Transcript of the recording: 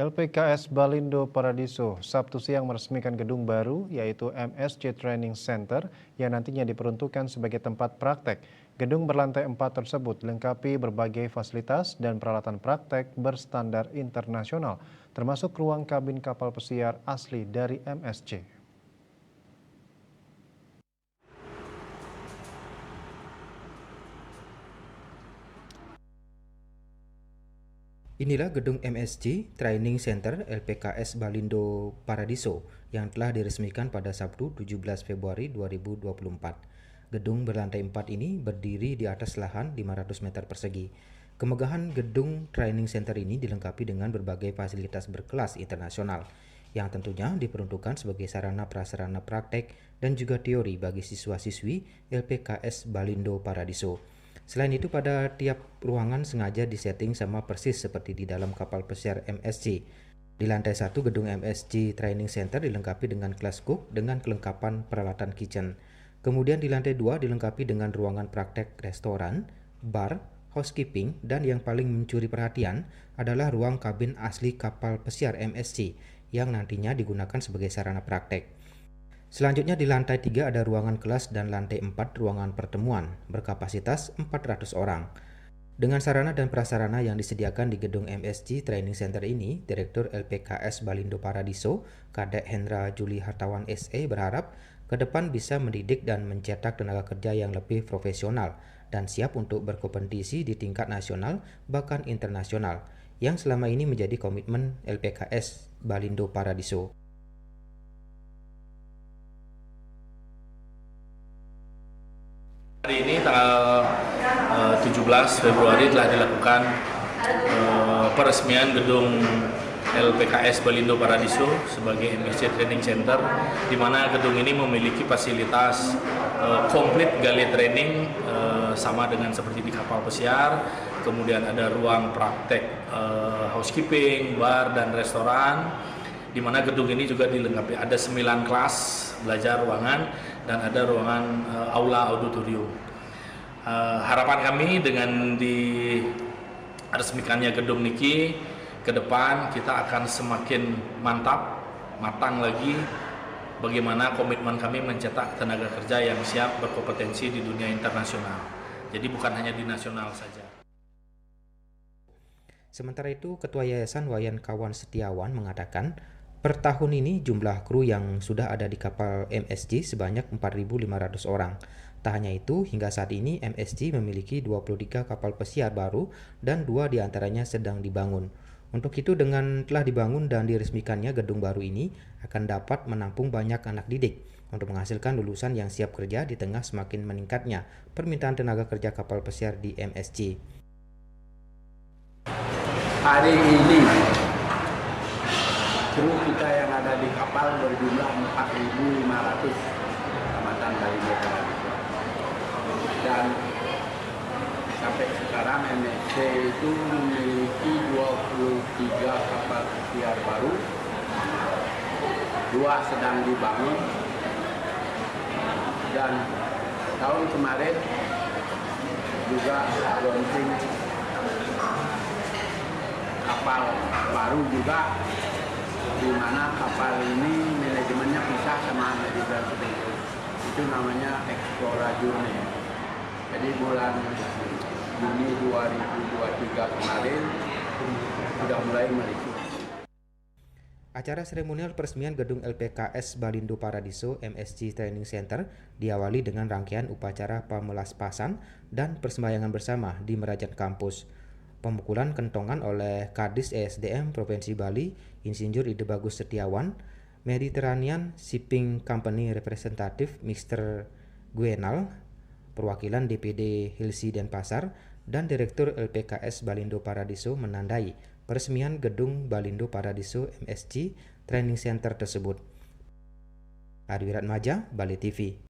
LPKS Balindo Paradiso Sabtu siang meresmikan gedung baru yaitu MSC Training Center yang nantinya diperuntukkan sebagai tempat praktek. Gedung berlantai 4 tersebut dilengkapi berbagai fasilitas dan peralatan praktek berstandar internasional, termasuk ruang kabin kapal pesiar asli dari MSC. Inilah gedung MSC Training Center LPKS Balindo Paradiso yang telah diresmikan pada Sabtu 17 Februari 2024. Gedung berlantai 4 ini berdiri di atas lahan 500 meter persegi. Kemegahan gedung training center ini dilengkapi dengan berbagai fasilitas berkelas internasional yang tentunya diperuntukkan sebagai sarana prasarana praktek dan juga teori bagi siswa-siswi LPKS Balindo Paradiso. Selain itu, pada tiap ruangan sengaja disetting sama persis seperti di dalam kapal pesiar MSC. Di lantai 1 gedung MSC Training Center dilengkapi dengan kelas cook dengan kelengkapan peralatan kitchen. Kemudian di lantai 2 dilengkapi dengan ruangan praktek restoran, bar, housekeeping, dan yang paling mencuri perhatian adalah ruang kabin asli kapal pesiar MSC yang nantinya digunakan sebagai sarana praktek. Selanjutnya di lantai 3 ada ruangan kelas dan lantai 4 ruangan pertemuan berkapasitas 400 orang. Dengan sarana dan prasarana yang disediakan di gedung MSC Training Center ini, Direktur LPKS Balindo Paradiso, Kadek Hendra Juli Hartawan SE berharap ke depan bisa mendidik dan mencetak tenaga kerja yang lebih profesional dan siap untuk berkompetisi di tingkat nasional bahkan internasional, yang selama ini menjadi komitmen LPKS Balindo Paradiso. Hari ini tanggal 17 Februari telah dilakukan peresmian gedung LPKS Balindo Paradiso sebagai MSC Training Center, di mana gedung ini memiliki fasilitas komplit galley training sama dengan seperti di kapal pesiar. Kemudian ada ruang praktek housekeeping, bar, dan restoran, di mana gedung ini juga dilengkapi ada 9 kelas belajar ruangan dan ada ruangan aula auditorium. Harapan kami dengan diresmikannya gedung niki, ke depan kita akan semakin matang lagi bagaimana komitmen kami mencetak tenaga kerja yang siap berkompetensi di dunia internasional. Jadi bukan hanya di nasional saja. Sementara itu, Ketua Yayasan Wayan Kawan Setiawan mengatakan, per tahun ini jumlah kru yang sudah ada di kapal MSC sebanyak 4.500 orang. Tak hanya itu, hingga saat ini MSC memiliki 23 kapal pesiar baru dan 2 diantaranya sedang dibangun. Untuk itu, dengan telah dibangun dan diresmikannya gedung baru ini akan dapat menampung banyak anak didik untuk menghasilkan lulusan yang siap kerja di tengah semakin meningkatnya permintaan tenaga kerja kapal pesiar di MSC. Hari ini kru kita yang ada di kapal berjumlah 4.500 Kecamatan Balindo Paradiso. Dan sampai sekarang MSC itu memiliki 23 kapal pesiar baru, 2 sedang dibangun, dan tahun kemarin juga launching kapal baru juga, di mana kapal ini manajemennya pisah sama manajemen itu namanya Explora Journey. Jadi bulan Juni 2023 kemarin sudah mulai meliput. Acara seremonial peresmian gedung LPKS Balindo Paradiso MSC Training Center diawali dengan rangkaian upacara pemelaspasan dan persembahyangan bersama di Merajat Kampus. Pemukulan kentongan oleh Kadis ESDM Provinsi Bali, Insinyur Ide Bagus Setiawan, Mediterranean Shipping Company Representatif Mr. Guenal, perwakilan DPD Hilsi Denpasar, dan Direktur LPKS Balindo Paradiso menandai peresmian gedung Balindo Paradiso MSC Training Center tersebut. Arwiratmaja, Bali TV.